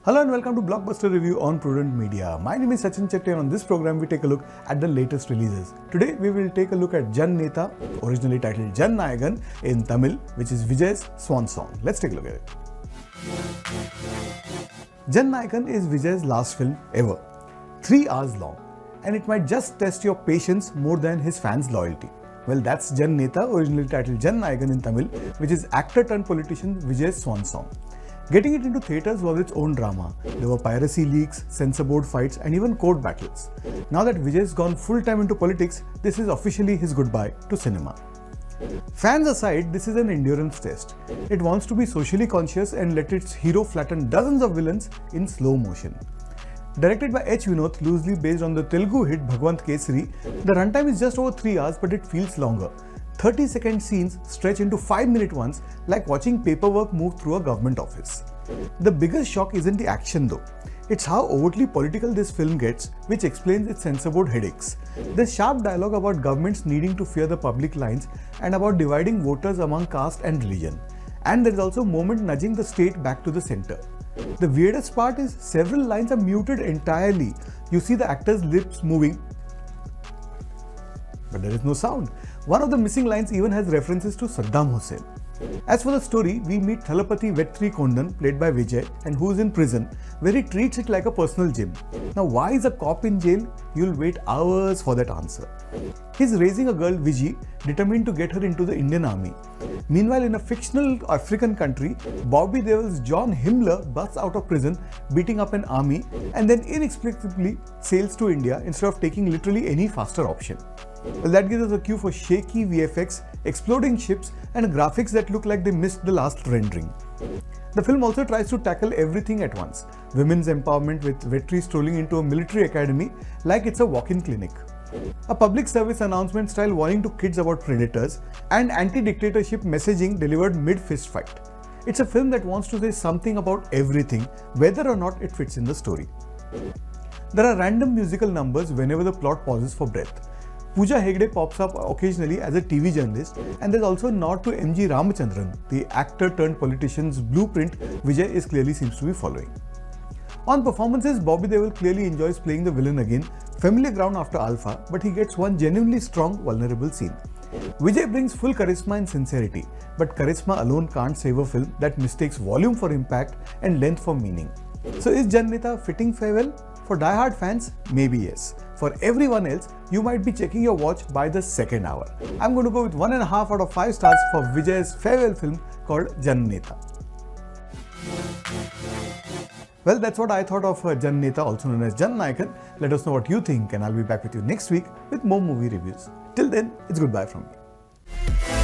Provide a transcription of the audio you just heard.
Hello and welcome to Blockbuster Review on Prudent Media. My name is Sachin Chatte and on this program we take a look at the latest releases. Today we will take a look at Neta, originally titled Nayagan in Tamil, which is Vijay's swan song. Let's take a look at it. Nayagan is Vijay's last film ever, 3 hours long, and it might just test your patience more than his fans' loyalty. Well, that's Neta, originally titled Nayagan in Tamil, which is actor turned politician Vijay's swan song. Getting it into theatres was its own drama. There were piracy leaks, censor board fights, and even court battles. Now that Vijay's gone full-time into politics, this is officially his goodbye to cinema. Fans aside, this is an endurance test. It wants to be socially conscious and let its hero flatten dozens of villains in slow motion. Directed by H. Vinod, loosely based on the Telugu hit Bhagwant Kesari, the runtime is just over 3 hours, but it feels longer. 30-second scenes stretch into 5-minute ones, like watching paperwork move through a government office. The biggest shock isn't the action though. It's how overtly political this film gets, which explains its censor board headaches. There's sharp dialogue about governments needing to fear the public lines and about dividing voters among caste and religion. And there's also a moment nudging the state back to the center. The weirdest part is several lines are muted entirely. You see the actors' lips moving, but there is no sound. One of the missing lines even has references to Saddam Hussein. As for the story, we meet Thalapathy Vetri Kondan, played by Vijay, and who is in prison, where he treats it like a personal gym. Now, why is a cop in jail? You'll wait hours for that answer. He's raising a girl, Viji, determined to get her into the Indian army. Meanwhile, in a fictional African country, Bobby Deol's John Himmler busts out of prison, beating up an army, and then inexplicably sails to India instead of taking literally any faster option. Well, that gives us a cue for shaky VFX, exploding ships, and graphics that look like they missed the last rendering. The film also tries to tackle everything at once. Women's empowerment with Vetri strolling into a military academy like it's a walk-in clinic. A public service announcement style warning to kids about predators, and anti-dictatorship messaging delivered mid-fist fight. It's a film that wants to say something about everything, whether or not it fits in the story. There are random musical numbers whenever the plot pauses for breath. Pooja Hegde pops up occasionally as a TV journalist, and there's also a nod to M.G. Ramachandran, the actor turned politician's blueprint Vijay clearly seems to be following. On performances, Bobby Deol clearly enjoys playing the villain again, familiar ground after Alpha, but he gets one genuinely strong, vulnerable scene. Vijay brings full charisma and sincerity, but charisma alone can't save a film that mistakes volume for impact and length for meaning. So is Neta a fitting farewell? For die-hard fans, maybe yes. For everyone else, you might be checking your watch by the second hour. I'm going to go with 1.5 out of 5 stars for Vijay's farewell film called Neta. Well, that's what I thought of Neta, also known as Nayagan. Let us know what you think, and I'll be back with you next week with more movie reviews. Till then, it's goodbye from me.